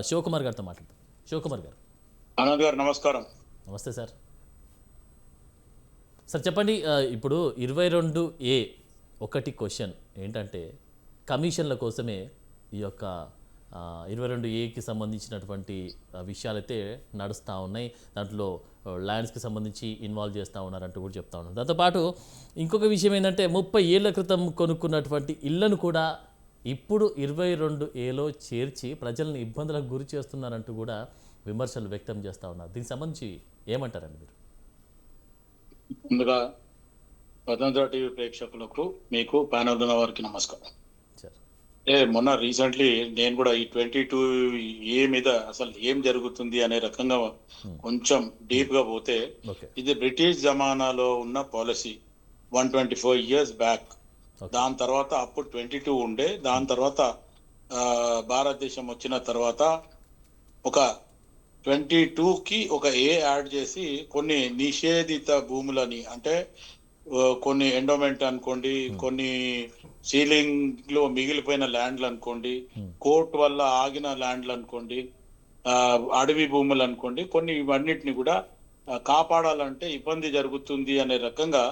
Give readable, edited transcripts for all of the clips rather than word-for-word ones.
శివకుమార్ గారితో మాట్లాడతాం. శివకుమార్ గారు. ఆనంద్ గారు నమస్కారం. నమస్తే సార్. సార్ చెప్పండి, ఇప్పుడు 22A ఒకటి క్వశ్చన్ ఏంటంటే కమిషన్ల కోసమే ఈ యొక్క 22Aకి సంబంధించినటువంటి విషయాలైతే నడుస్తూ ఉన్నాయి. దాంట్లో ల్యాండ్స్కి సంబంధించి ఇన్వాల్వ్ చేస్తూ ఉన్నారంటూ కూడా చెప్తా ఉన్నారు. దాంతోపాటు ఇంకొక విషయం ఏంటంటే 30 ఏళ్ల క్రితం కొనుక్కున్నటువంటి ఇళ్లను కూడా ఇప్పుడు 22Aలో చేర్చి ప్రజల్ని ఇబ్బందులకు గురి చేస్తున్నారంటూ కూడా విమర్శలు వ్యక్తం చేస్తూ ఉన్నారు. దీనికి సంబంధించి ఏమంటారండి మీరు? ముందుగా స్వతంత్ర టీవీ ప్రేక్షకులకు, మీకు ప్యానల్ ఉన్న వారికి నమస్కారం. మొన్న రీసెంట్లీ నేను కూడా ఈ 22A మీద అసలు ఏం జరుగుతుంది అనే రకంగా కొంచెం డీప్ గా పోతే, ఇది బ్రిటిష్ జమానాలో ఉన్న పాలసీ 124 years బ్యాక్. దాని తర్వాత అప్పుడు 22 ఉండే. దాని తర్వాత భారతదేశం వచ్చిన తర్వాత ఒక 22కి ఒక ఏ యాడ్ చేసి కొన్ని నిషేధిత భూములని, అంటే కొన్ని ఎండోమెంట్ అనుకోండి, కొన్ని సీలింగ్ లో మిగిలిపోయిన ల్యాండ్లు అనుకోండి, కోర్టు వల్ల ఆగిన ల్యాండ్లు అనుకోండి, అడవి భూములు అనుకోండి, కొన్ని ఇవన్నిటిని కూడా కాపాడాలంటే ఇబ్బంది జరుగుతుంది అనే రకంగా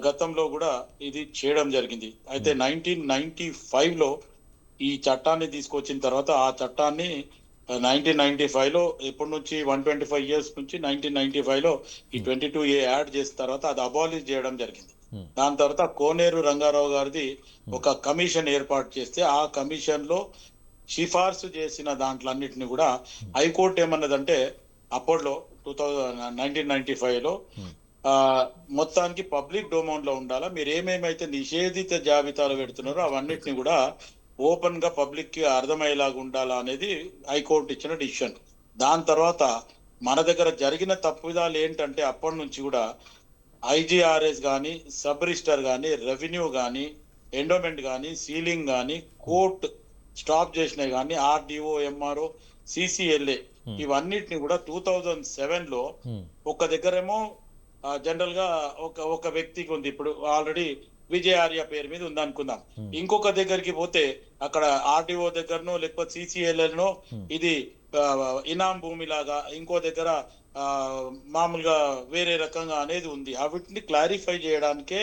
గతంలో కూడా ఇది చేయడం జరిగింది. అయితే 1995లో ఈ చట్టాన్ని తీసుకొచ్చిన తర్వాత ఆ చట్టాన్ని 1995లో ఎప్పటి నుంచి 125 years నుంచి 1995లో ఈ 22A యాడ్ చేసిన తర్వాత అది అబాలిష్ చేయడం జరిగింది. దాని తర్వాత కోనేరు రంగారావు గారిది ఒక కమిషన్ ఏర్పాటు చేస్తే ఆ కమిషన్ లో సిఫార్సు చేసిన దాంట్లో అన్నిటిని కూడా హైకోర్టు ఏమన్నదంటే, అప్పట్లో 1995లో మొత్తానికి పబ్లిక్ డొమైన్ లో ఉండాలా, మీరు ఏమేమైతే నిషేధిత జాబితాలు పెడుతున్నారో అవన్నిటిని కూడా ఓపెన్ గా పబ్లిక్ కి అర్థమయ్యేలాగా ఉండాలా అనేది హైకోర్టు ఇచ్చిన డిసిషన్. దాని తర్వాత మన దగ్గర జరిగిన తప్పిదాలు ఏంటంటే, అప్పటి నుంచి కూడా ఐజీఆర్ఎస్ కానీ, సబ్ రిజిస్టర్ కానీ, రెవెన్యూ కానీ, ఎండోమెంట్ కానీ, సీలింగ్ కానీ, కోర్ట్ స్టాప్ చేసినవి కానీ, ఆర్డీఓ, ఎంఆర్ఓ, సిసిఎల్ఏ ఇవన్నిటిని కూడా 2007లో ఒక దగ్గరేమో జనరల్ గా ఒక వ్యక్తికి ఉంది. ఇప్పుడు ఆల్రెడీ విజయార్య పేరు మీద ఉంది అనుకుందాం. ఇంకొక దగ్గరికి పోతే అక్కడ ఆర్డీఓ దగ్గరనో లేకపోతే సిసిఎల్ఎల్నో ఇది ఇనాం భూమి లాగా, ఇంకో దగ్గర మామూలుగా వేరే రకంగా అనేది ఉంది. వీటిని క్లారిఫై చేయడానికే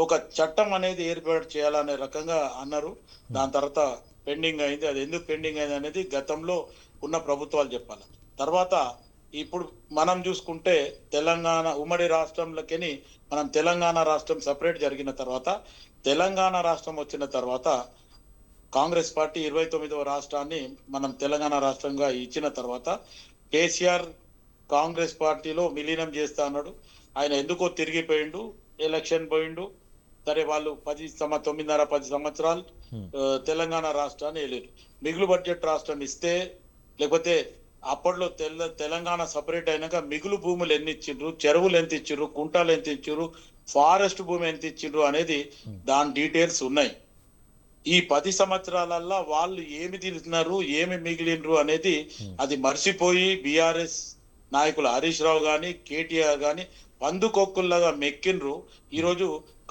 ఒక చట్టం అనేది ఏర్పాటు చేయాలనే రకంగా అన్నారు. దాని తర్వాత పెండింగ్ అయింది. అది ఎందుకు పెండింగ్ అయింది అనేది గతంలో ఉన్న ప్రభుత్వాలు చెప్పాలి. తర్వాత ఇప్పుడు మనం చూసుకుంటే తెలంగాణ ఉమ్మడి రాష్ట్రంలోకి మనం తెలంగాణ రాష్ట్రం సపరేట్ జరిగిన తర్వాత, తెలంగాణ రాష్ట్రం వచ్చిన తర్వాత కాంగ్రెస్ పార్టీ 29వ రాష్ట్రాన్ని మనం తెలంగాణ రాష్ట్రంగా ఇచ్చిన తర్వాత కేసీఆర్ కాంగ్రెస్ పార్టీలో విలీనం చేస్తా అన్నాడు. ఆయన ఎందుకో తిరిగిపోయిండు, ఎలక్షన్ పోయిండు. సరే, వాళ్ళు 9.5-10 సంవత్సరాలు తెలంగాణ రాష్ట్రాన్ని వెళ్ళారు. మిగులు బడ్జెట్ రాష్ట్రం ఇస్తే, లేకపోతే అప్పట్లో తెలంగాణ సపరేట్ అయినాక మిగులు భూములు ఎన్ని ఇచ్చిండ్రు, చెరువులు ఎంత ఇచ్చిండ్రు, కుంటాలు ఎంత ఇచ్చిండ్రు, ఫారెస్ట్ భూమి ఎంత ఇచ్చిండ్రు అనేది దాని డీటెయిల్స్ ఉన్నాయి. ఈ 10 సంవత్సరాలల్లో వాళ్ళు ఏమి తింటున్నారు, ఏమి మిగిలిండ్రు అనేది అది మర్చిపోయి బీఆర్ఎస్ నాయకులు హరీష్ రావు గాని, కేటీఆర్ గాని పందుకొక్కుల్లాగా మెక్కిండ్రు. ఈరోజు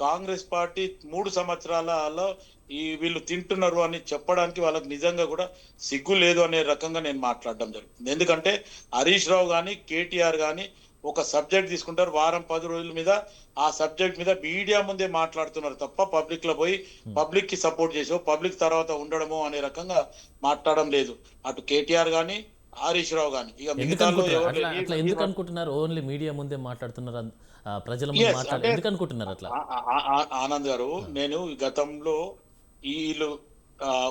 కాంగ్రెస్ పార్టీ 3 సంవత్సరాలలో వీళ్ళు తింటున్నారు అని చెప్పడానికి వాళ్ళకి నిజంగా కూడా సిగ్గు లేదు అనే రకంగా నేను మాట్లాడడం జరుగుతుంది. ఎందుకంటే హరీష్ రావు గాని, కేటీఆర్ గాని ఒక సబ్జెక్ట్ తీసుకుంటారు, వారం 10 రోజుల మీద ఆ సబ్జెక్ట్ మీద మీడియా ముందే మాట్లాడుతున్నారు తప్ప పబ్లిక్ లో పోయి పబ్లిక్ కి సపోర్ట్ చేసో, పబ్లిక్ తర్వాత ఉండడమో అనే రకంగా మాట్లాడడం లేదు. అటు కేటీఆర్ గాని, హరీష్ రావు గాని. ఇక ఎందుకు అనుకుంటున్నారు ఓన్లీ మీడియా ముందే మాట్లాడుతున్నారు, ప్రజల ముందు మాట్లాడారు ఎందుకు అనుకుంటున్నారు అట్లా? ఆనంద్ గారు, నేను గతంలో వీళ్ళు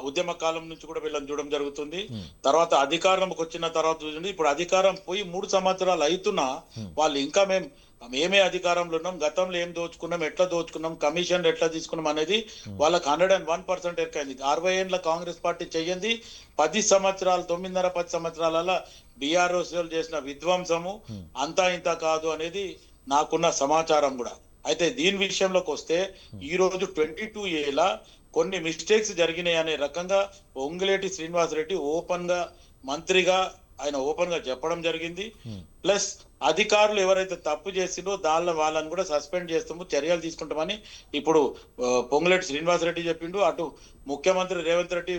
ఉద్యమ కాలం నుంచి కూడా వీళ్ళని చూడడం జరుగుతుంది. తర్వాత అధికారంకి వచ్చిన తర్వాత చూడండి, ఇప్పుడు అధికారం పోయి 3 సంవత్సరాలు అవుతున్నా వాళ్ళు ఇంకా మేమే అధికారంలో ఉన్నాం, గతంలో ఏం దోచుకున్నాం, ఎట్లా దోచుకున్నాం, కమిషన్ ఎట్లా తీసుకున్నాం అనేది వాళ్ళకి 101% ఎక్కైంది. 60 ఏళ్ళ కాంగ్రెస్ పార్టీ చెయ్యింది 10 సంవత్సరాలు, 9.5-10 సంవత్సరాల బీఆర్ఎస్ చేసిన విధ్వంసము అంతా ఇంత కాదు అనేది నాకున్న సమాచారం కూడా. అయితే దీని విషయంలోకి వస్తే ఈ రోజు 22Aలా కొన్ని మిస్టేక్స్ జరిగినాయి అనే రకంగా పొంగులేటి శ్రీనివాసరెడ్డి ఓపెన్ గా మంత్రిగా ఆయన ఓపెన్ గా చెప్పడం జరిగింది. ప్లస్ అధికారులు ఎవరైతే తప్పు చేసిందో వాళ్ళని కూడా సస్పెండ్ చేస్తాము, చర్యలు తీసుకుంటామని ఇప్పుడు పొంగులేటి శ్రీనివాసరెడ్డి చెప్పిండు. అటు ముఖ్యమంత్రి రేవంత్ రెడ్డి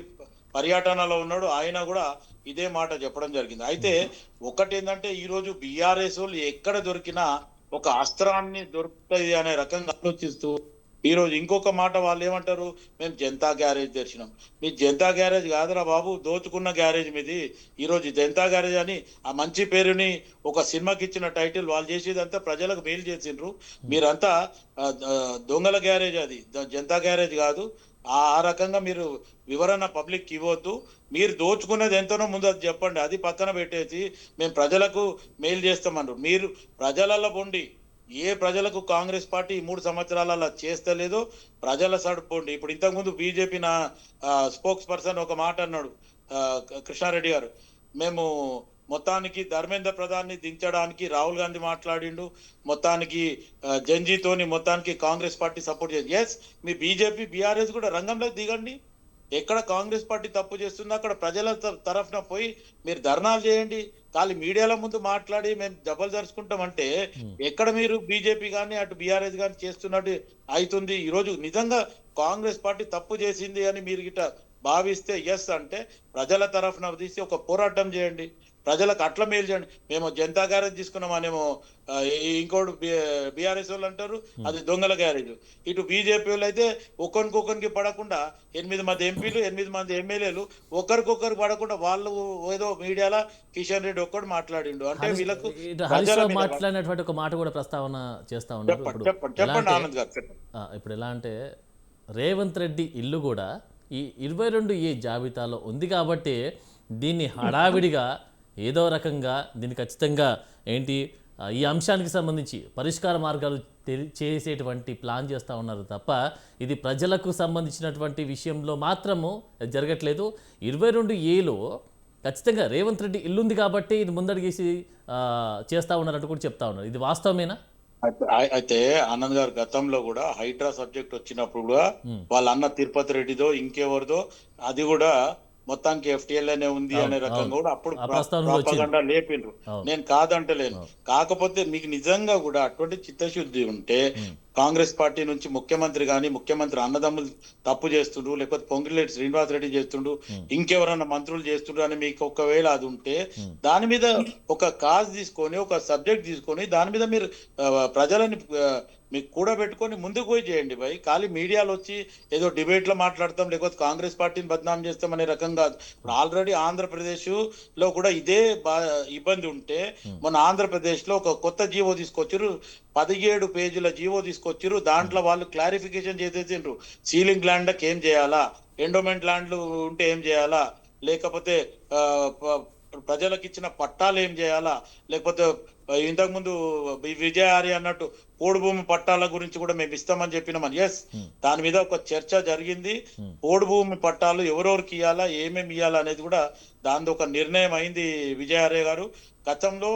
పర్యటనలో ఉన్నాడు, ఆయన కూడా ఇదే మాట చెప్పడం జరిగింది. అయితే ఒకటి ఏంటంటే ఈ రోజు బీఆర్ఎస్ వాళ్ళు ఎక్కడ దొరికినా ఒక అస్త్రాన్ని దొరుకుతుంది అనే రకంగా ఆలోచిస్తూ ఈ రోజు ఇంకొక మాట వాళ్ళు ఏమంటారు, మేము జనతా గ్యారేజ్ తెరిచినాం. మీ జనతా గ్యారేజ్ కాదురా బాబు, దోచుకున్న గ్యారేజ్ మీది. ఈ రోజు జనతా గ్యారేజ్ అని ఆ మంచి పేరుని ఒక సినిమాకి ఇచ్చిన టైటిల్, వాళ్ళు చేసేదంతా ప్రజలకు మేలు చేసిండ్రు. మీరంతా దొంగల గ్యారేజ్ అది, జనతా గ్యారేజ్ కాదు. ఆ రకంగా మీరు వివరణ పబ్లిక్ ఇవ్వద్దు. మీరు దోచుకునేది ఎంతనో ముందు అది చెప్పండి, అది పక్కన పెట్టేసి మేము ప్రజలకు మెయిల్ చేస్తామన్నారు. మీరు ప్రజలలో పొండి, ఏ ప్రజలకు కాంగ్రెస్ పార్టీ 3 సంవత్సరాలలో చేస్తలేదో ప్రజల సడుపోండి. ఇప్పుడు ఇంతకుముందు బీజేపీ నా స్పోక్స్ పర్సన్ ఒక మాట అన్నాడు, కృష్ణారెడ్డి గారు, మేము మొత్తానికి ధర్మేంద్ర ప్రధాన్ని దించడానికి రాహుల్ గాంధీ మాట్లాడిండు, మొత్తానికి జంజీతోని మొత్తానికి కాంగ్రెస్ పార్టీ సపోర్ట్ చేసి. ఎస్, మీ బీజేపీ బీఆర్ఎస్ కూడా రంగంలోకి దిగండి. ఎక్కడ కాంగ్రెస్ పార్టీ తప్పు చేస్తుందో అక్కడ ప్రజల తరఫున పోయి మీరు ధర్నాలు చేయండి. ఖాళీ మీడియాల ముందు మాట్లాడి మేము దెబ్బలు జరుచుకుంటామంటే ఎక్కడ మీరు బీజేపీ కానీ అటు బీఆర్ఎస్ కానీ చేస్తున్నట్టు అవుతుంది. ఈరోజు నిజంగా కాంగ్రెస్ పార్టీ తప్పు చేసింది అని మీరు గిట్ట భావిస్తే ఎస్ అంటే ప్రజల తరఫున తీసి ఒక పోరాటం చేయండి, ప్రజలకు అట్లా మేలు చేయండి. మేము జనతా గ్యారేజ్ తీసుకున్నామనేమో ఇంకోటి బీఆర్ఎస్ వాళ్ళు అంటారు అది దొంగల గ్యారేజ్. ఇటు బీజేపీ వాళ్ళు అయితే ఒకరికొకరికి పడకుండా 8 మంది ఎంపీలు 8 మంది ఎమ్మెల్యేలు ఒకరికొకరు పడకుండా వాళ్ళు ఏదో మీడియాలో కిషన్ రెడ్డి ఒక్కడు మాట్లాడిండు అంటే వీళ్ళకు మాట్లాడినటువంటి ఒక మాట కూడా ప్రస్తావన చేస్తా ఉన్నారు. చెప్పండి ఆనంద్ గారు, చెప్పండి. ఇప్పుడు ఎలా అంటే రేవంత్ రెడ్డి ఇల్లు కూడా ఈ 22A జాబితాలో ఉంది కాబట్టి దీన్ని హడావిడిగా ఏదో రకంగా దీన్ని ఖచ్చితంగా ఏంటి ఈ అంశానికి సంబంధించి పరిష్కార మార్గాలు చేసేటువంటి ప్లాన్ చేస్తూ ఉన్నారు తప్ప ఇది ప్రజలకు సంబంధించినటువంటి విషయంలో మాత్రము జరగట్లేదు. 22Aలో ఖచ్చితంగా రేవంత్ రెడ్డి ఇల్లుంది కాబట్టి ఇది ముందడిగేసి చేస్తూ ఉన్నారంటూ కూడా చెప్తా ఉన్నారు. ఇది వాస్తవమేనా? అయితే ఆనంద్ గారు గతంలో కూడా హైడ్రా సబ్జెక్ట్ వచ్చినప్పుడు కూడా వాళ్ళ అన్న తిరుపతి రెడ్డిదో ఇంకెవరిదో అది కూడా మొత్తానికి FTLనే ఉంది అనే రకంగా కూడా అప్పుడు ప్రాపగండా లేపిండ్రు. నేను కాదంటలేను. కాకపోతే మీకు నిజంగా కూడా అటువంటి చిత్తశుద్ధి ఉంటే కాంగ్రెస్ పార్టీ నుంచి ముఖ్యమంత్రి కానీ ముఖ్యమంత్రి అన్నదమ్ములు తప్పు చేస్తుండ్రు, లేకపోతే పొంగిరెడ్డి శ్రీనివాస్ రెడ్డి చేస్తుండ్రు, ఇంకెవరన్నా మంత్రులు చేస్తుండ్రు అని మీకు ఒకవేళ అది ఉంటే దాని మీద ఒక కాజ్ తీసుకొని ఒక సబ్జెక్ట్ తీసుకొని దాని మీద మీరు ప్రజలని మీకు కూడా పెట్టుకొని ముందుకు పోయి చేయండి భయ్. ఖాళీ మీడియాలో వచ్చి ఏదో డిబేట్లో మాట్లాడతాం లేకపోతే కాంగ్రెస్ పార్టీని బద్నాం చేస్తాం అనే రకం కాదు. ఇప్పుడు ఆల్రెడీ ఆంధ్రప్రదేశ్ లో కూడా ఇదే ఇబ్బంది ఉంటే మన ఆంధ్రప్రదేశ్ లో ఒక కొత్త జీవో తీసుకొచ్చారు, 17 పేజీల జీవో తీసుకొచ్చారు. దాంట్లో వాళ్ళు క్లారిఫికేషన్ చేసేసిండ్రు. సీలింగ్ ల్యాండ్కి ఏం చేయాలా, ఎండోమెంట్ ల్యాండ్లు ఉంటే ఏం చేయాలా, లేకపోతే ప్రజలకు ఇచ్చిన పట్టాలు ఏం చేయాలా, లేకపోతే ఇంతకుముందు విజయారి అన్నట్టు పోడు భూమి పట్టాల గురించి కూడా మేము ఇస్తామని చెప్పినామని. ఎస్, దాని మీద ఒక చర్చ జరిగింది. పోడు భూమి పట్టాలు ఎవరెవరికి ఇవ్వాలా, ఏమేమి ఇవ్వాలా అనేది కూడా దాని ఒక నిర్ణయం అయింది. విజయారే గారు గతంలో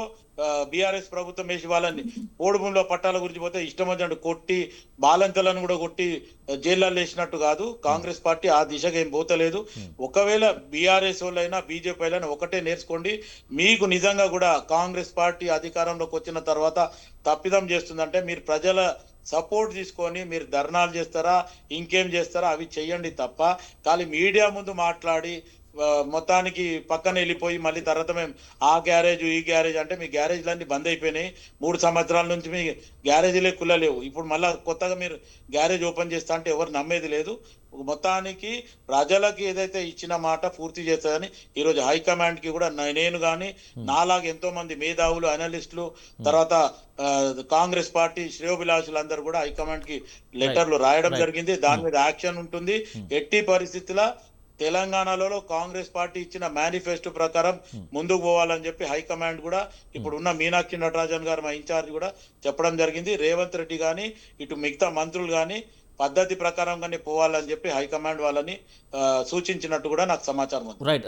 బీఆర్ఎస్ ప్రభుత్వం వేసి వాళ్ళని పోడు భూమిలో పట్టాల గురించి పోతే ఇష్టం వచ్చినట్టు కొట్టి బాలంతలను కూడా కొట్టి జైల్లో వేసినట్టు కాదు. కాంగ్రెస్ పార్టీ ఆ దిశగా ఏం పోతలేదు. ఒకవేళ బీఆర్ఎస్ వాళ్ళైనా బీజేపీ వాళ్ళైనా ఒకటే నేర్చుకోండి, మీకు నిజంగా కూడా కాంగ్రెస్ పార్టీ అధికారంలోకి వచ్చిన తర్వాత తప్పిదం చేస్తుందంటే మీరు ప్రజల సపోర్ట్ తీసుకొని మీరు ధర్నాలు చేస్తారా ఇంకేం చేస్తారా అవి చెయ్యండి తప్ప ఖాళీ మీడియా ముందు మాట్లాడి మొత్తానికి పక్కన వెళ్ళిపోయి మళ్ళీ తర్వాత మేము ఆ గ్యారేజ్ ఈ గ్యారేజ్ అంటే మీ గ్యారేజ్లన్నీ బంద్ అయిపోయినాయి. 3 సంవత్సరాల నుంచి మీ గ్యారేజీలే కుల్లలేవు. ఇప్పుడు మళ్ళీ కొత్తగా మీరు గ్యారేజ్ ఓపెన్ చేస్తా అంటే ఎవరు నమ్మేది లేదు. మొత్తానికి ప్రజలకి ఏదైతే ఇచ్చిన మాట పూర్తి చేస్తుందని ఈరోజు హైకమాండ్ కి కూడా నేను కానీ నాలాగా ఎంతో మంది మేధావులు అనలిస్టులు తర్వాత కాంగ్రెస్ పార్టీ శ్రేయోభిలాషులు అందరూ కూడా హైకమాండ్ కి లెటర్లు రాయడం జరిగింది. దాని మీద యాక్షన్ ఉంటుంది. ఎట్టి పరిస్థితుల తెలంగాణలో కాంగ్రెస్ పార్టీ ఇచ్చిన మేనిఫెస్టో ప్రకారం ముందుకు పోవాలని చెప్పి హైకమాండ్ కూడా ఇప్పుడు ఉన్న మీనాక్షి నటరాజన్ గారు మా ఇన్ఛార్జ్ కూడా చెప్పడం జరిగింది. రేవంత్ రెడ్డి కానీ ఇటు మిగతా మంత్రులు కానీ పద్ధతి ప్రకారంగానే పోవాలని చెప్పి హైకమాండ్ వాళ్ళని సూచించినట్టు కూడా నాకు సమాచారం ఉంది. రైట్.